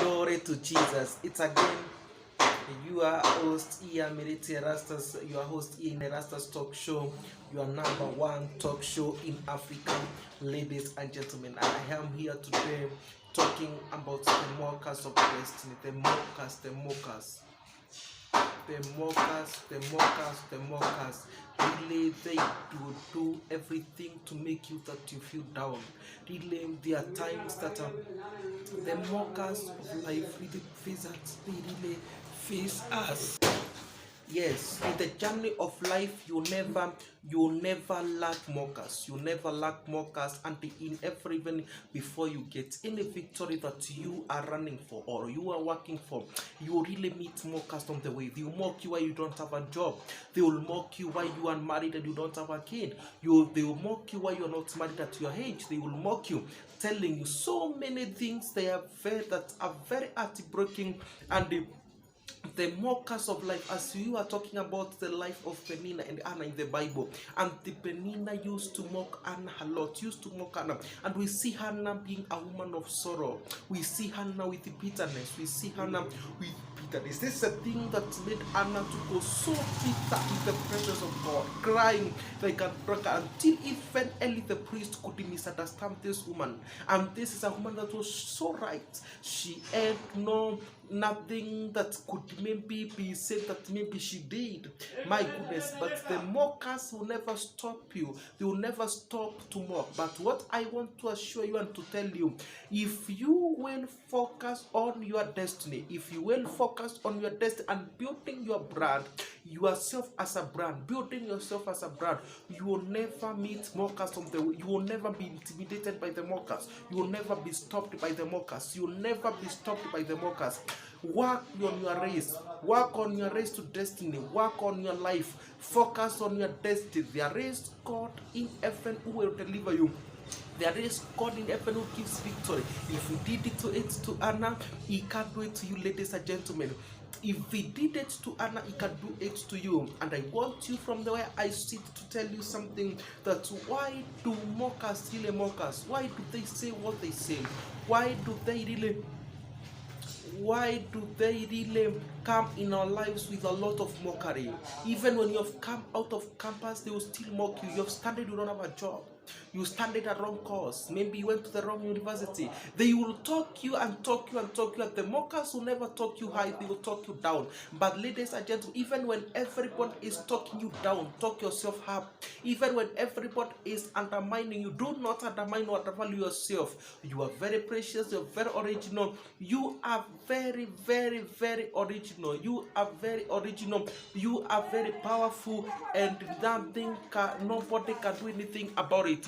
Glory to Jesus. It's again your host here, Military Rastas, your host here in the Rastas Talk Show, your number one talk show in Africa, ladies and gentlemen. And I am here today talking about the mockers of destiny, the mockers. The mockers. Really, they do everything to make you that you feel down. Really, there are times that the mockers of life really face us. They really face us. Yes, in the journey of life, you never lack mockers. You never lack mockers, and in every even before you get any victory that you are running for or you are working for, you really meet mockers on the way. They will mock you while you don't have a job. They will mock you while you are married and you don't have a kid. They will mock you while you are not married at your age. They will mock you, telling you so many things that are very heartbreaking, and the mockers of life, as you are talking about the life of Penina and Anna in the Bible, and the Penina used to mock Anna a lot, used to mock Anna, and we see Hannah being a woman of sorrow. We see Hannah with bitterness. We see Hannah with bitterness. This is a thing that made Anna to go so bitter in the presence of God, crying like a broken, until even Eli the priest could misunderstand this woman. And this is a woman that was so right. She had nothing that could maybe be said that maybe she did. My goodness, but the mockers will never stop you. They will never stop to mock. But what I want to assure you and to tell you, if you will focus on your destiny, if you will focus on your destiny and building your brand, yourself as a brand, building yourself as a brand, you will never meet mockers on the way. You will never be intimidated by the mockers. You will never be stopped by the mockers. You will never be stopped by the mockers. Work on your race. Work on your race to destiny. Work on your life. Focus on your destiny. There is God in heaven who will deliver you. There is God in heaven who gives victory. If He did it to Anna, He can do it to you, ladies and gentlemen. If He did it to Anna, He can do it to you. And I want you from the way I sit to tell you something, that why do mockers really mockers? Why do they say what they say? Why do they really come in our lives with a lot of mockery? Even when you have come out of campus, they will still mock you. You have studied, you don't have a job. You studied a wrong course. Maybe you went to the wrong university. They will talk you and talk you and talk you. And the mockers will never talk you high. They will talk you down. But ladies and gentlemen, even when everyone is talking you down, talk yourself up. Even when everybody is undermining you, do not undermine or undervalue yourself. You are very precious. You are very original. You are very, very, very original. You are very original. You are very powerful, and nobody can do anything about it.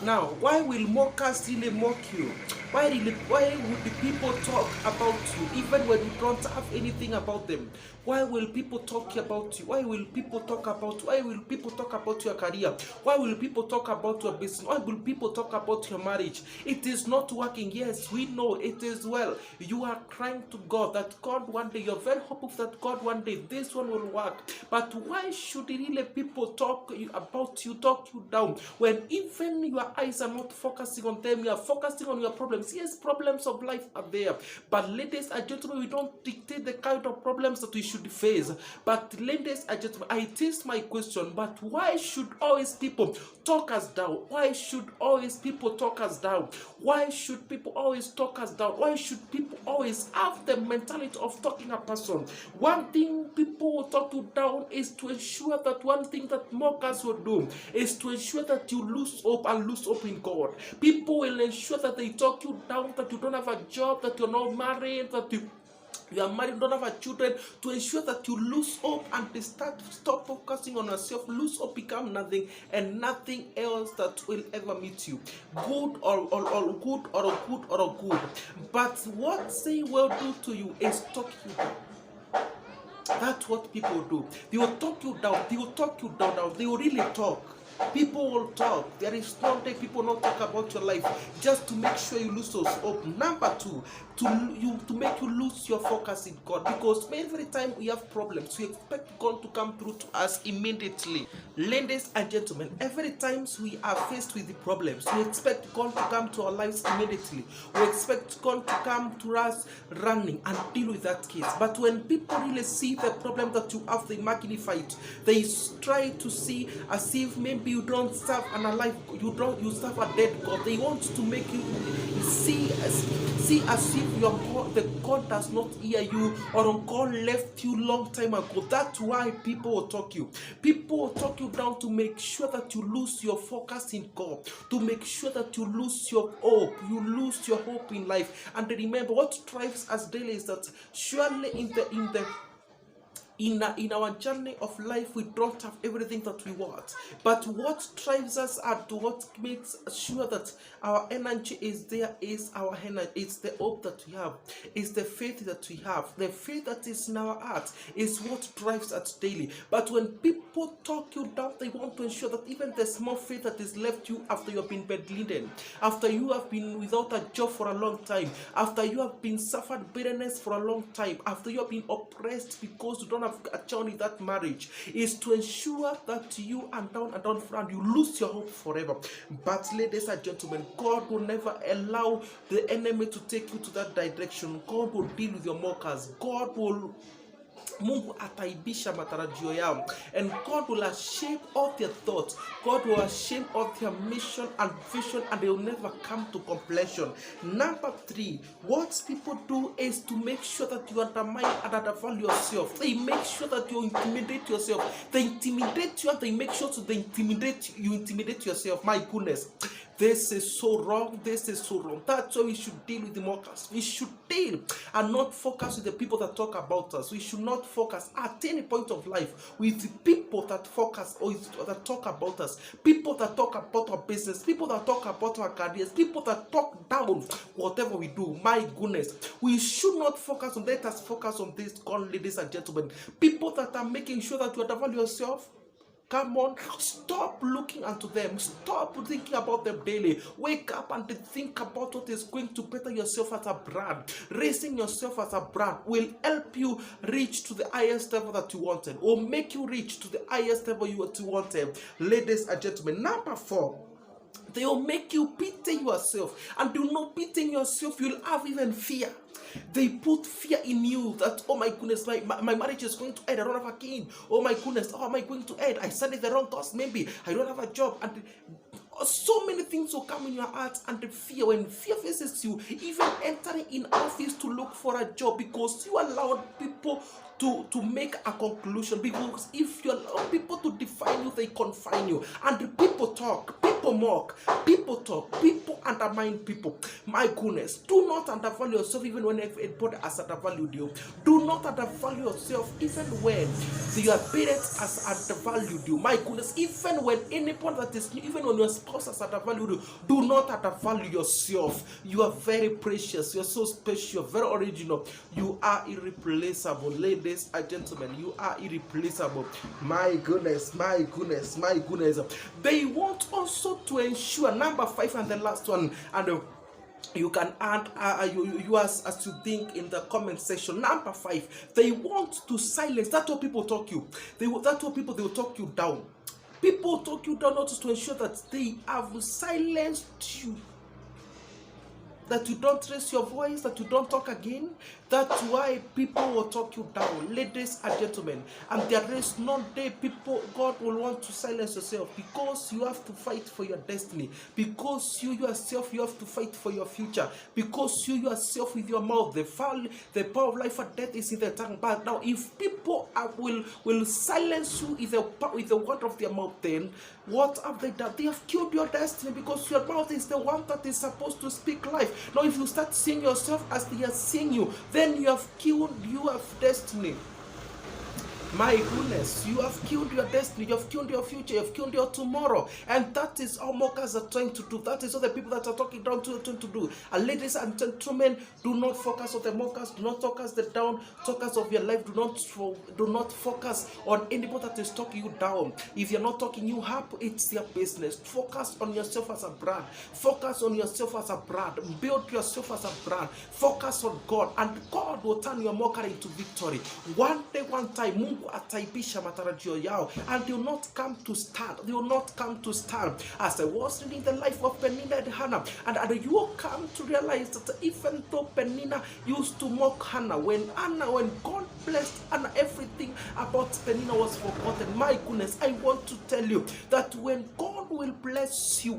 Now, why will mockers really mock you? Why would the people talk about you even when you don't have anything about them? Why will people talk about you? Why will people talk about you? Why will people talk about your career? Why will people talk about your business? Why will people talk about your marriage? It is not working. Yes, we know it is well. You are crying to God that God one day, you're very hopeful that God one day this one will work. But why should really people talk about you, talk you down, when even your eyes are not focusing on them? You are focusing on your problems. Yes, problems of life are there, but ladies and gentlemen, we don't dictate the kind of problems that we should face. But ladies and gentlemen, it is my question, but why should always people talk us down? Why should always people talk us down? Why should people always talk us down? Why should people always have the mentality of talking a person? One thing people will talk you down is to ensure that one thing that mockers will do is to ensure that you lose hope and lose hope in God. People will ensure that they talk you down, that you don't have a job, that you're not married, that you are married, don't have a children, to ensure that you lose hope and they stop focusing on yourself, lose hope, become nothing, and nothing else that will ever meet you, good or good or good or good. But what they will do to you is talk you down. That's what people do. They will talk you down. They will talk you down. They will really talk. People will talk. There is no day people not talk about your life just to make sure you lose those hope. Number two, to make you lose your focus in God, because every time we have problems, we expect God to come through to us immediately. Ladies and gentlemen, every time we are faced with the problems, we expect God to come to our lives immediately. We expect God to come to us running and deal with that case. But when people really see the problem that you have, they magnify it. They try to see as if maybe you don't serve an alive, you serve a dead God. They want to make you see as if your God, the God does not hear you, or God left you long time ago. That's why people will talk you. People will talk you down to make sure that you lose your focus in God, to make sure that you lose your hope, in life. And remember, what drives us daily is that surely in our journey of life, we don't have everything that we want, but what drives us and what makes sure that our energy is there is our energy. It's the hope that we have, it's the faith that we have. The faith that is in our heart is what drives us daily. But when people talk you down, they want to ensure that even the small faith that is left you after you have been bedridden, after you have been without a job for a long time, after you have been suffered bitterness for a long time, after you have been oppressed because you don't have a child in that marriage, is to ensure that you and down and you lose your hope forever. But ladies and gentlemen, God will never allow the enemy to take you to that direction. God will deal with your mockers. God will Mungu ataibisha matarajio yao, and God will shape all their thoughts. God will shape all their mission and vision, and they will never come to completion. Number three, what people do is to make sure that you undermine and undervalue yourself. They make sure that you intimidate yourself. They intimidate you, and they make sure to intimidate yourself. My goodness. This is so wrong. This is so wrong. That's why we should deal with the mockers. We should deal and not focus with the people that talk about us. We should not focus at any point of life with the people that focus or that talk about us. People that talk about our business. People that talk about our careers. People that talk down whatever we do. My goodness. We should not focus on. Let us focus on this, ladies and gentlemen. People that are making sure that you undervalue yourself. Come on, stop looking unto them. Stop thinking about them daily. Wake up and think about what is going to better yourself as a brand. Raising yourself as a brand will help you reach to the highest level that you wanted, or make you reach to the highest level you wanted. Ladies and gentlemen, number four, they will make you pity yourself, and do not pity yourself, you'll have even fear. They put fear in you that, oh my goodness, my marriage is going to end. I don't have a kid. Oh my goodness, how am I going to end? I studied the wrong course. Maybe I don't have a job. And so many things will come in your heart, and the fear, when fear faces you, even entering in office to look for a job, because you allowed people to make a conclusion. Because if you allow people to define you, they confine you. And the people talk, people mock, people talk, people undermine people. My goodness, do not undervalue yourself even when everybody has undervalued you. Do not undervalue yourself even when your parents has undervalued you. My goodness, even when anyone that is, even when your spouse has undervalued you, do not undervalue yourself. You are very precious. You are so special, very original. You are irreplaceable, ladies and gentlemen. You are irreplaceable. My goodness, my goodness, my goodness. They want also to ensure, number five and the last one, and you can add you as you think in the comment section. Number five, they want to silence. That's what people talk you. That's what people, they will talk you down. People talk you down not to ensure that they have silenced you, that you don't raise your voice, that you don't talk again. That's why people will talk you down, ladies and gentlemen. And there is no day God will want to silence yourself, because you have to fight for your destiny, because you yourself, you have to fight for your future, because you yourself with your mouth, the power of life and death is in the tongue. But now, if people will silence you with the word of their mouth, then what have they done? They have killed your destiny, because your mouth is the one that is supposed to speak life. Now, if you start seeing yourself as they are seeing you, then you have killed your destiny. My goodness, you have killed your destiny, you have killed your future, you have killed your tomorrow. And that is all mockers are trying to do. That is all the people that are talking down to do. And ladies and gentlemen, do not focus on the mockers, do not focus the down talkers of your life. Do not focus on anybody that is talking you down. If you're not talking you up, it's their business. Focus on yourself as a brand. Focus on yourself as a brand. Build yourself as a brand. Focus on God, and God will turn your mockery into victory. One day, one time, Mungu ataibisha matarajio yao, and they will not come to stand. They will not come to stand. As I was reading the life of Penina and Hannah, and you will come to realize that even though Penina used to mock Hannah, when God blessed Hannah, everything about Penina was forgotten. My goodness, I want to tell you that when God will bless you,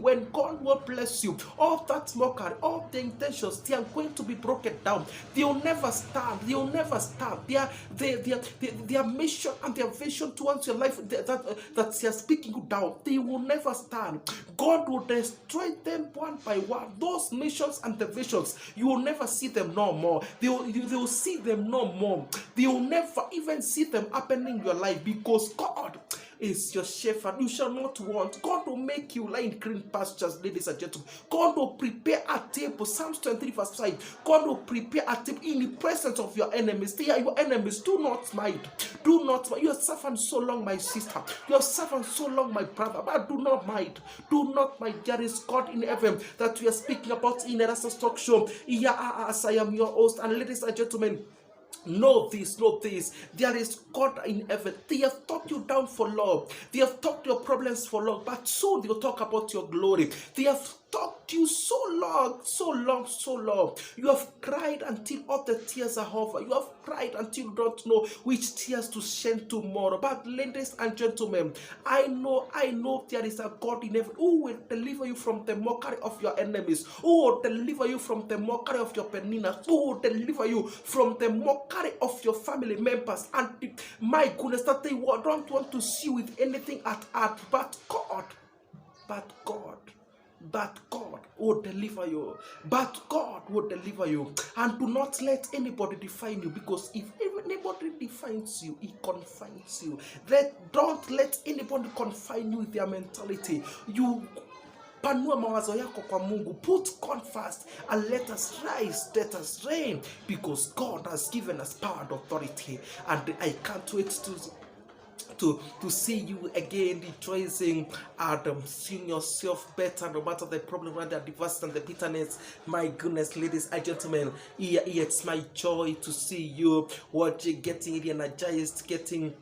all that mockery, all the intentions, they are going to be broken down. They will never stand. They will never stand. Their mission and their vision towards your life that they are speaking you down, they will never stand. God will destroy them one by one. Those missions and the visions, you will never see them no more. They will see them no more. They will never even see them happening in your life, because God is your shepherd. You shall not want. God will make you lie in green pastures, ladies and gentlemen. God will prepare a table. Psalms 23 verse 5. God will prepare a table in the presence of your enemies. They are your enemies. Do not mind. Do not mind. You have suffered so long, my sister. You have suffered so long, my brother. But do not mind. Do not mind. There is God in heaven that we are speaking about in Erasmus Talk Show. Yeah, as I am your host, and ladies and gentlemen, know this. There is God in heaven. They have talked you down for long. They have talked your problems for long, but soon they'll talk about your glory. They have talked you so long. You have cried until all the tears are over. You have cried until you don't know which tears to shed tomorrow. But ladies and gentlemen, I know there is a God in heaven who will deliver you from the mockery of your enemies, who will deliver you from the mockery of your peninas, who will deliver you from the mockery of your family members. And my goodness, that they don't want to see with anything at heart, but God will deliver you. But God will deliver you. And do not let anybody define you, because if anybody defines you, he confines you. Don't let anybody confine you with their mentality. You panua mawazo yako kwa Mungu. Put God first and let us rise, let us reign, because God has given us power and authority. And I can't wait to see you again rejoicing and seeing yourself better, no matter the problem and the adversity and the bitterness. My goodness, ladies and gentlemen, it's my joy to see you watching, getting energized, getting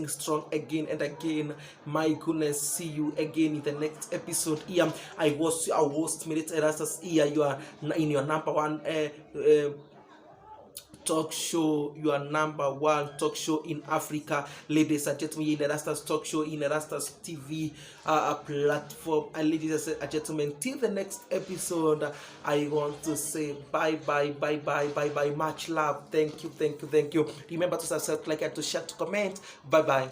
strong again and again. My goodness, see you again in the next episode. Here I was your host, Milita Erastus. Here you are in your number one talk show, your number one talk show in Africa, ladies and gentlemen, in Erastus Talk Show, in Erastus TV platform. And ladies and gentlemen, till the next episode, I want to say bye. Much love. Thank you. Remember to subscribe, like, and to share, to comment. Bye.